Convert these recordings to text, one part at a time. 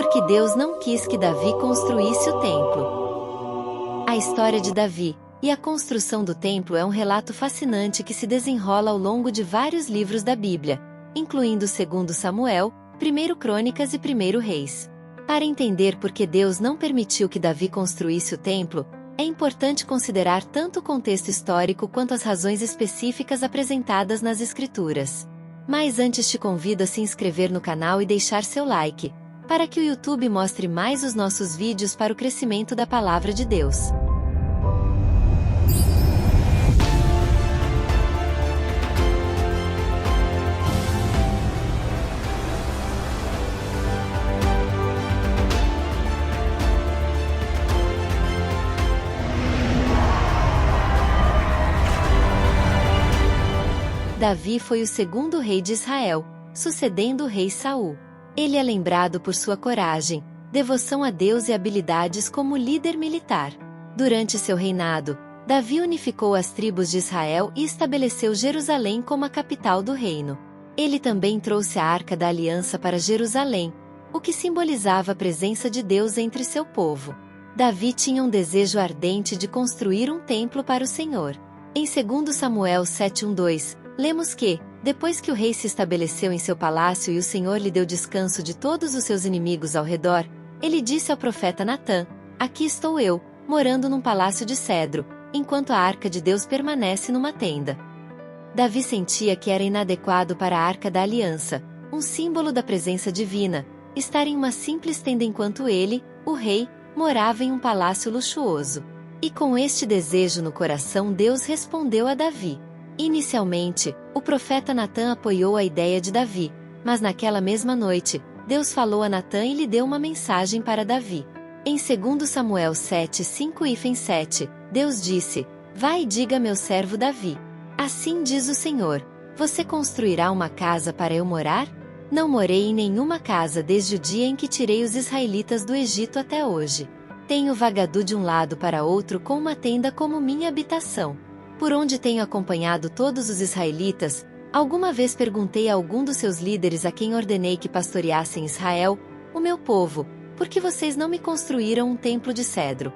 porque Deus não quis que Davi construísse o templo. A história de Davi e a construção do templo é um relato fascinante que se desenrola ao longo de vários livros da Bíblia, incluindo 2 Samuel, 1 Crônicas e 1 Reis. Para entender por que Deus não permitiu que Davi construísse o templo, é importante considerar tanto o contexto histórico quanto as razões específicas apresentadas nas Escrituras. Mas antes te convido a se inscrever no canal e deixar seu like, para que o YouTube mostre mais os nossos vídeos para o crescimento da Palavra de Deus. Davi foi o segundo rei de Israel, sucedendo o rei Saul. Ele é lembrado por sua coragem, devoção a Deus e habilidades como líder militar. Durante seu reinado, Davi unificou as tribos de Israel e estabeleceu Jerusalém como a capital do reino. Ele também trouxe a Arca da Aliança para Jerusalém, o que simbolizava a presença de Deus entre seu povo. Davi tinha um desejo ardente de construir um templo para o Senhor. Em 2 Samuel 7:1-2, lemos que, depois que o rei se estabeleceu em seu palácio e o Senhor lhe deu descanso de todos os seus inimigos ao redor, ele disse ao profeta Natã: "Aqui estou eu, morando num palácio de cedro, enquanto a arca de Deus permanece numa tenda." Davi sentia que era inadequado para a Arca da Aliança, um símbolo da presença divina, estar em uma simples tenda enquanto ele, o rei, morava em um palácio luxuoso. E com este desejo no coração, Deus respondeu a Davi. Inicialmente, o profeta Natã apoiou a ideia de Davi, mas naquela mesma noite, Deus falou a Natã e lhe deu uma mensagem para Davi. Em 2 Samuel 7:5-7, Deus disse: "Vai e diga a meu servo Davi: assim diz o Senhor, você construirá uma casa para eu morar? Não morei em nenhuma casa desde o dia em que tirei os israelitas do Egito até hoje. Tenho vagado de um lado para outro com uma tenda como minha habitação. Por onde tenho acompanhado todos os israelitas, alguma vez perguntei a algum dos seus líderes a quem ordenei que pastoreassem Israel, o meu povo, por que vocês não me construíram um templo de cedro?"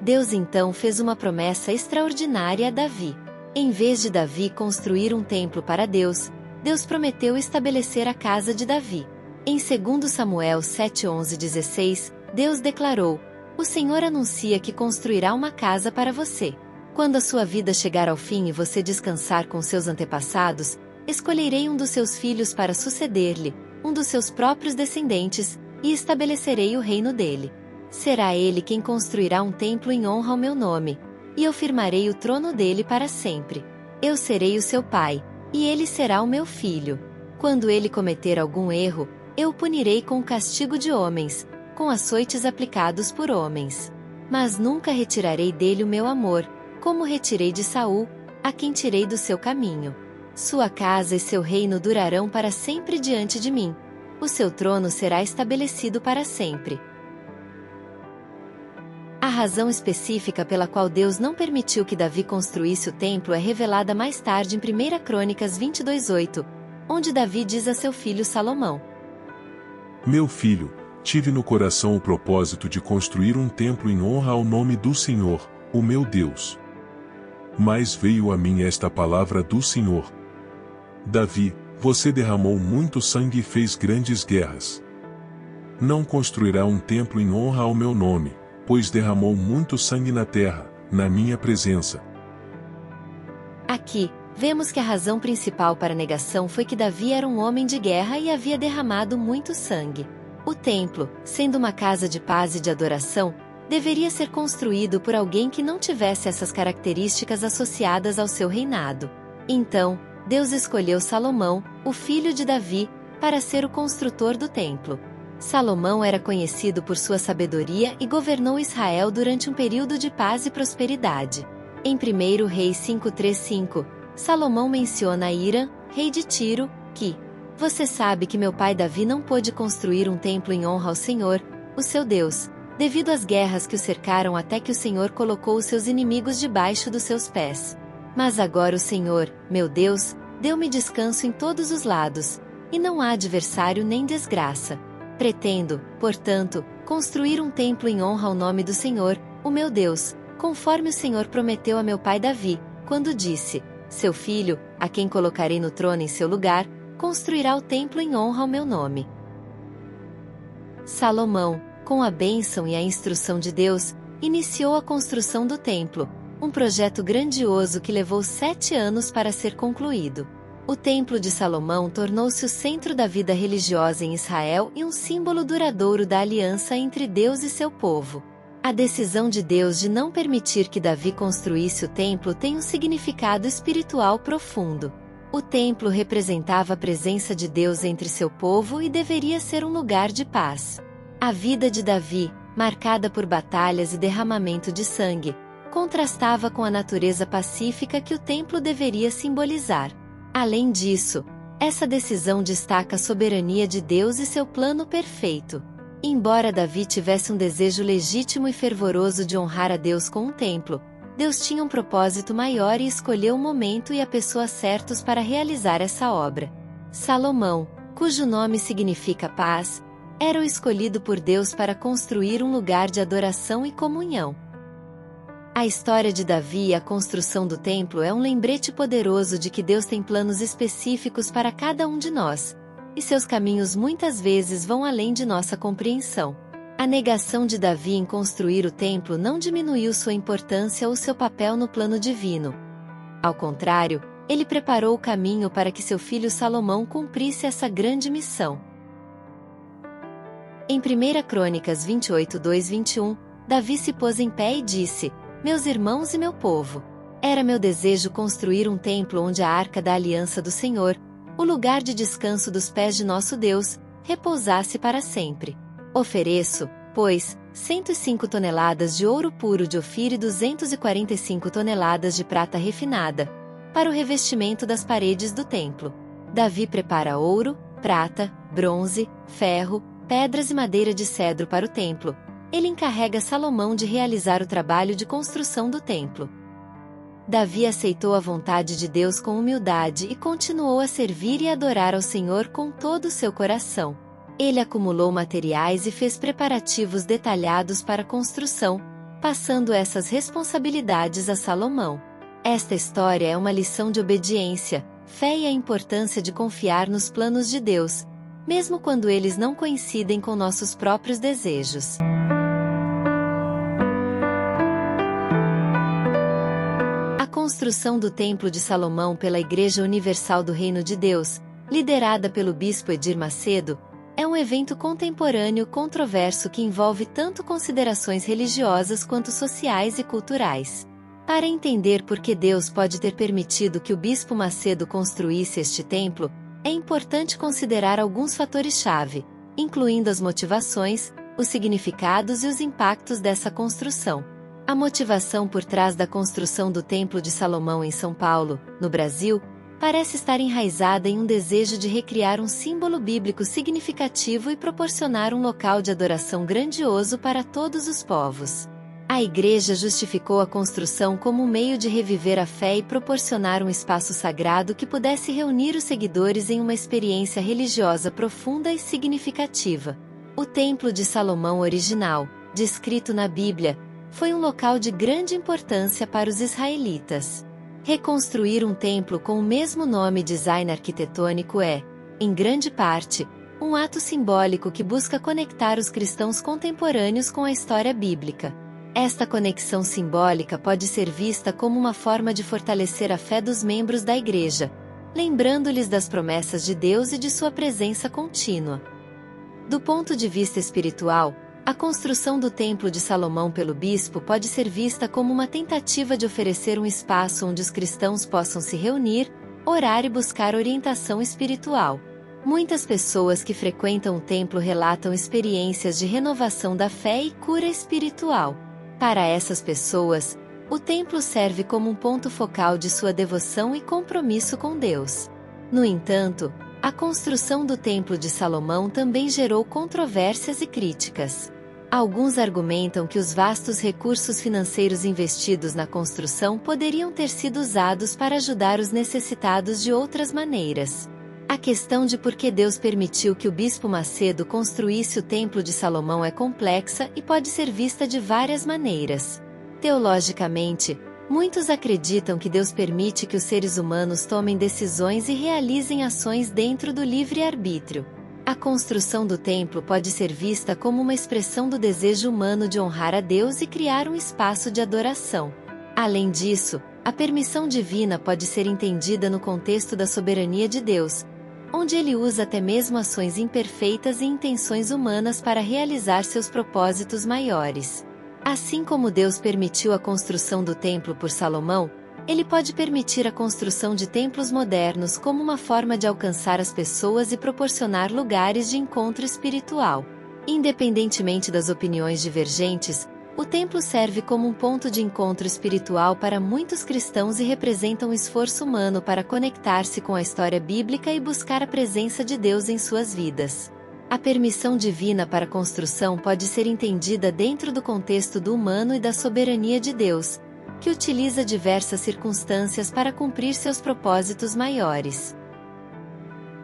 Deus então fez uma promessa extraordinária a Davi. Em vez de Davi construir um templo para Deus, Deus prometeu estabelecer a casa de Davi. Em 2 Samuel 7:11-16, Deus declarou: "O Senhor anuncia que construirá uma casa para você. Quando a sua vida chegar ao fim e você descansar com seus antepassados, escolherei um dos seus filhos para suceder-lhe, um dos seus próprios descendentes, e estabelecerei o reino dele. Será ele quem construirá um templo em honra ao meu nome, e eu firmarei o trono dele para sempre. Eu serei o seu pai, e ele será o meu filho. Quando ele cometer algum erro, eu o punirei com o castigo de homens, com açoites aplicados por homens. Mas nunca retirarei dele o meu amor, como retirei de Saul, a quem tirei do seu caminho. Sua casa e seu reino durarão para sempre diante de mim. O seu trono será estabelecido para sempre." A razão específica pela qual Deus não permitiu que Davi construísse o templo é revelada mais tarde em 1 Crônicas 22:8, onde Davi diz a seu filho Salomão: "Meu filho, tive no coração o propósito de construir um templo em honra ao nome do Senhor, o meu Deus. Mas veio a mim esta palavra do Senhor: Davi, você derramou muito sangue e fez grandes guerras. Não construirá um templo em honra ao meu nome, pois derramou muito sangue na terra, na minha presença." Aqui, vemos que a razão principal para a negação foi que Davi era um homem de guerra e havia derramado muito sangue. O templo, sendo uma casa de paz e de adoração, deveria ser construído por alguém que não tivesse essas características associadas ao seu reinado. Então, Deus escolheu Salomão, o filho de Davi, para ser o construtor do templo. Salomão era conhecido por sua sabedoria e governou Israel durante um período de paz e prosperidade. Em 1 Reis 5:3-5, Salomão menciona Hira, rei de Tiro, que: "Você sabe que meu pai Davi não pôde construir um templo em honra ao Senhor, o seu Deus, devido às guerras que o cercaram até que o Senhor colocou os seus inimigos debaixo dos seus pés. Mas agora o Senhor, meu Deus, deu-me descanso em todos os lados, e não há adversário nem desgraça. Pretendo, portanto, construir um templo em honra ao nome do Senhor, o meu Deus, conforme o Senhor prometeu a meu pai Davi, quando disse: seu filho, a quem colocarei no trono em seu lugar, construirá o templo em honra ao meu nome. Salomão, com a bênção e a instrução de Deus, iniciou a construção do templo, um projeto grandioso que levou 7 anos para ser concluído. O Templo de Salomão tornou-se o centro da vida religiosa em Israel e um símbolo duradouro da aliança entre Deus e seu povo. A decisão de Deus de não permitir que Davi construísse o templo tem um significado espiritual profundo. O templo representava a presença de Deus entre seu povo e deveria ser um lugar de paz. A vida de Davi, marcada por batalhas e derramamento de sangue, contrastava com a natureza pacífica que o templo deveria simbolizar. Além disso, essa decisão destaca a soberania de Deus e seu plano perfeito. Embora Davi tivesse um desejo legítimo e fervoroso de honrar a Deus com um templo, Deus tinha um propósito maior e escolheu o momento e a pessoa certos para realizar essa obra. Salomão, cujo nome significa paz, era o escolhido por Deus para construir um lugar de adoração e comunhão. A história de Davi e a construção do templo é um lembrete poderoso de que Deus tem planos específicos para cada um de nós, e seus caminhos muitas vezes vão além de nossa compreensão. A negação de Davi em construir o templo não diminuiu sua importância ou seu papel no plano divino. Ao contrário, ele preparou o caminho para que seu filho Salomão cumprisse essa grande missão. Em 1 Crônicas 28:2-21, Davi se pôs em pé e disse: meus irmãos e meu povo, era meu desejo construir um templo onde a arca da aliança do Senhor, o lugar de descanso dos pés de nosso Deus, repousasse para sempre. Ofereço, pois, 105 toneladas de ouro puro de Ofir e 245 toneladas de prata refinada, para o revestimento das paredes do templo. Davi prepara ouro, prata, bronze, ferro, pedras e madeira de cedro para o templo. Ele encarrega Salomão de realizar o trabalho de construção do templo. Davi aceitou a vontade de Deus com humildade e continuou a servir e adorar ao Senhor com todo o seu coração. Ele acumulou materiais e fez preparativos detalhados para a construção, passando essas responsabilidades a Salomão. Esta história é uma lição de obediência, fé e a importância de confiar nos planos de Deus, mesmo quando eles não coincidem com nossos próprios desejos. A construção do Templo de Salomão pela Igreja Universal do Reino de Deus, liderada pelo bispo Edir Macedo, é um evento contemporâneo controverso que envolve tanto considerações religiosas quanto sociais e culturais. Para entender por que Deus pode ter permitido que o bispo Macedo construísse este templo, é importante considerar alguns fatores-chave, incluindo as motivações, os significados e os impactos dessa construção. A motivação por trás da construção do Templo de Salomão em São Paulo, no Brasil, parece estar enraizada em um desejo de recriar um símbolo bíblico significativo e proporcionar um local de adoração grandioso para todos os povos. A Igreja justificou a construção como um meio de reviver a fé e proporcionar um espaço sagrado que pudesse reunir os seguidores em uma experiência religiosa profunda e significativa. O Templo de Salomão original, descrito na Bíblia, foi um local de grande importância para os israelitas. Reconstruir um templo com o mesmo nome e design arquitetônico é, em grande parte, um ato simbólico que busca conectar os cristãos contemporâneos com a história bíblica. Esta conexão simbólica pode ser vista como uma forma de fortalecer a fé dos membros da Igreja, lembrando-lhes das promessas de Deus e de sua presença contínua. Do ponto de vista espiritual, a construção do Templo de Salomão pelo bispo pode ser vista como uma tentativa de oferecer um espaço onde os cristãos possam se reunir, orar e buscar orientação espiritual. Muitas pessoas que frequentam o templo relatam experiências de renovação da fé e cura espiritual. Para essas pessoas, o templo serve como um ponto focal de sua devoção e compromisso com Deus. No entanto, a construção do Templo de Salomão também gerou controvérsias e críticas. Alguns argumentam que os vastos recursos financeiros investidos na construção poderiam ter sido usados para ajudar os necessitados de outras maneiras. A questão de por que Deus permitiu que o bispo Macedo construísse o Templo de Salomão é complexa e pode ser vista de várias maneiras. Teologicamente, muitos acreditam que Deus permite que os seres humanos tomem decisões e realizem ações dentro do livre-arbítrio. A construção do templo pode ser vista como uma expressão do desejo humano de honrar a Deus e criar um espaço de adoração. Além disso, a permissão divina pode ser entendida no contexto da soberania de Deus, onde ele usa até mesmo ações imperfeitas e intenções humanas para realizar seus propósitos maiores. Assim como Deus permitiu a construção do templo por Salomão, ele pode permitir a construção de templos modernos como uma forma de alcançar as pessoas e proporcionar lugares de encontro espiritual. Independentemente das opiniões divergentes, o templo serve como um ponto de encontro espiritual para muitos cristãos e representa um esforço humano para conectar-se com a história bíblica e buscar a presença de Deus em suas vidas. A permissão divina para a construção pode ser entendida dentro do contexto do humano e da soberania de Deus, que utiliza diversas circunstâncias para cumprir seus propósitos maiores.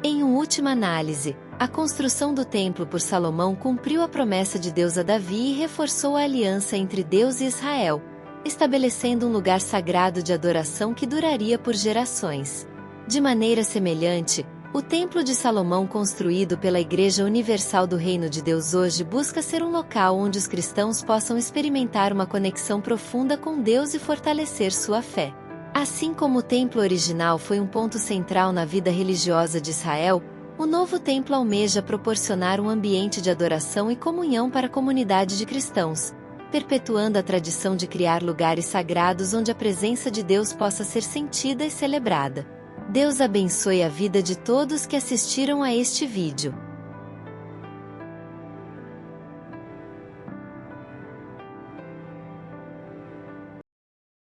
Em última análise, a construção do templo por Salomão cumpriu a promessa de Deus a Davi e reforçou a aliança entre Deus e Israel, estabelecendo um lugar sagrado de adoração que duraria por gerações. De maneira semelhante, o Templo de Salomão construído pela Igreja Universal do Reino de Deus hoje busca ser um local onde os cristãos possam experimentar uma conexão profunda com Deus e fortalecer sua fé. Assim como o templo original foi um ponto central na vida religiosa de Israel, o novo templo almeja proporcionar um ambiente de adoração e comunhão para a comunidade de cristãos, perpetuando a tradição de criar lugares sagrados onde a presença de Deus possa ser sentida e celebrada. Deus abençoe a vida de todos que assistiram a este vídeo.